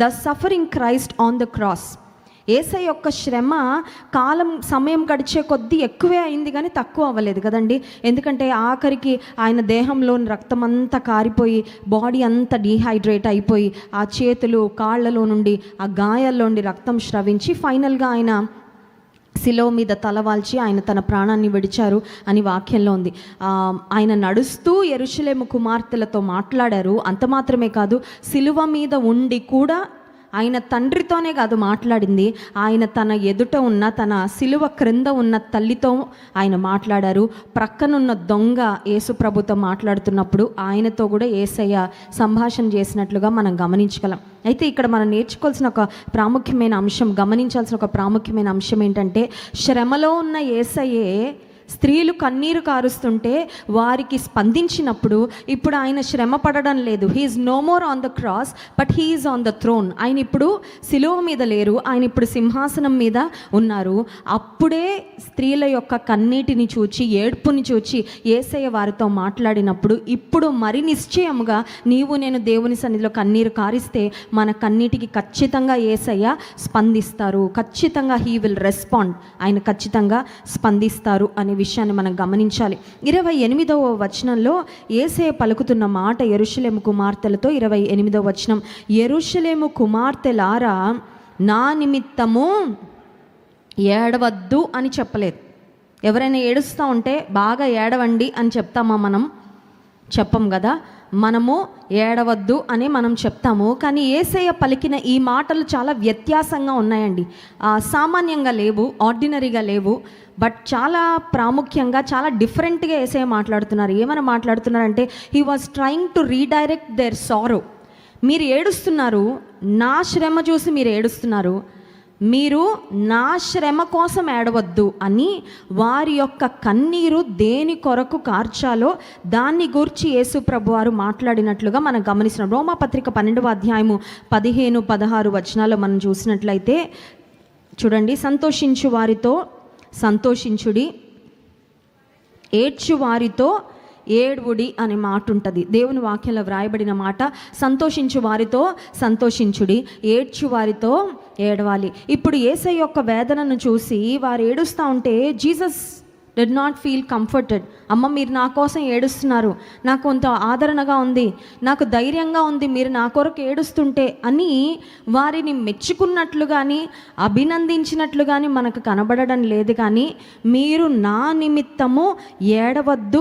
The suffering Christ on the cross. Yesayya యొక్క శ్రమ సమయం గడిచే కొద్దీ ఎక్కువే అయింది కానీ తక్కువ అవ్వలేదు కదండి. ఎందుకంటే ఆఖరికి ఆయన దేహంలోని రక్తం అంతా కారిపోయి బాడీ అంతా డీహైడ్రేట్ అయిపోయి ఆ చేతులు కాళ్ళలో నుండి ఆ గాయాల్లో నుండి రక్తం స్రవించి ఫైనల్గా ఆయన శిలువ మీద తలవాల్చి ఆయన తన ప్రాణాన్ని విడిచారు అని వాక్యంలో ఉంది. ఆయన నడుస్తూ యెరూషలేము కుమార్తెలతో మాట్లాడారు. అంత మాత్రమే కాదు, శిలువ మీద ఉండి కూడా ఆయన తండ్రితోనే కాదు మాట్లాడింది, ఆయన తన ఎదుట ఉన్న తన శిలువ క్రింద ఉన్న తల్లితో ఆయన మాట్లాడారు. ప్రక్కనున్న దొంగ యేసు ప్రభుతో మాట్లాడుతున్నప్పుడు ఆయనతో కూడా యేసయ్య సంభాషణ చేసినట్లుగా మనం గమనించగలం. అయితే ఇక్కడ మనం నేర్చుకోవాల్సిన ఒక ప్రాముఖ్యమైన అంశం, గమనించాల్సిన ఒక ప్రాముఖ్యమైన అంశం ఏంటంటే, శ్రమలో ఉన్న యేసయ్యే స్త్రీలు కన్నీరు కారుస్తుంటే వారికి స్పందించినప్పుడు ఇప్పుడు ఆయన శ్రమ పడడం లేదు. He's no more on the cross but he's on the throne. ఆయన ఇప్పుడు శిలువ మీద లేరు, ఆయన ఇప్పుడు సింహాసనం మీద ఉన్నారు. అప్పుడే స్త్రీల యొక్క కన్నీటిని చూచి ఏడ్పుని చూచి యేసయ్య వారితో మాట్లాడినప్పుడు ఇప్పుడు మరి నిశ్చయముగా నీవు నేను దేవుని సన్నిధిలో కన్నీరు కారిస్తే మన కన్నీటికి ఖచ్చితంగా యేసయ్య స్పందిస్తారు, ఖచ్చితంగా హీ విల్ రెస్పాండ్, ఆయన ఖచ్చితంగా స్పందిస్తారు అనే విషయాన్ని మనం గమనించాలి. 28వ వచనంలో యేసయ్య పలుకుతున్న మాట యెరూషలేము కుమార్తెలతో. 28వ వచనం, యెరూషలేము కుమార్తెలారా నా నిమిత్తము ఏడవద్దు అని చెప్పలేదు. ఎవరైనా ఏడుస్తూ ఉంటే బాగా ఏడవండి అని చెప్తామా? మనం చెప్పం కదా. మనము ఏడవద్దు అని మనం చెప్తాము. కానీ యేసయ్య పలికిన ఈ మాటలు చాలా వ్యత్యాసంగా ఉన్నాయండి. సామాన్యంగా లేవు, ఆర్డినరీగా లేవు, బట్ చాలా ప్రాముఖ్యంగా చాలా డిఫరెంట్గా యేసయ్య మాట్లాడుతున్నారు. ఏమైనా మాట్లాడుతున్నారంటే, he was trying to redirect their sorrow. మీరు ఏడుస్తున్నారు, నా శ్రమ చూసి మీరు ఏడుస్తున్నారు, మీరు నా శ్రమ కోసం ఏడవద్దు అని వారి యొక్క కన్నీరు దేని కొరకు కార్చాలో దాన్ని గూర్చి యేసు ప్రభు వారు మాట్లాడినట్లుగా మనం గమనిస్తున్నాం. రోమాపత్రిక 12వ అధ్యాయము 15-16 వచనాల్లో మనం చూసినట్లయితే చూడండి, సంతోషించు వారితో సంతోషించుడి, ఏడ్చు వారితో ఏడ్వుడి అనే మాట ఉంటుంది. దేవుని వాక్యంలో వ్రాయబడిన మాట, సంతోషించు వారితో సంతోషించుడి, ఏడ్చు వారితో ఏడవాలి. ఇప్పుడు యేసయ్య యొక్క వేదనను చూసి వారు ఏడుస్తూ ఉంటే Jesus did not feel comforted. అమ్మ, మీరు నా కోసం ఏడుస్తున్నారు, నాకు కొంత ఆదరణగా ఉంది, నాకు ధైర్యంగా ఉంది, మీరు నా కొరకు ఏడుస్తుంటే అని వారిని మెచ్చుకున్నట్లు కానీ అభినందించినట్లు కానీ మనకు కనబడడం లేదు. కానీ మీరు నా నిమిత్తము ఏడవద్దు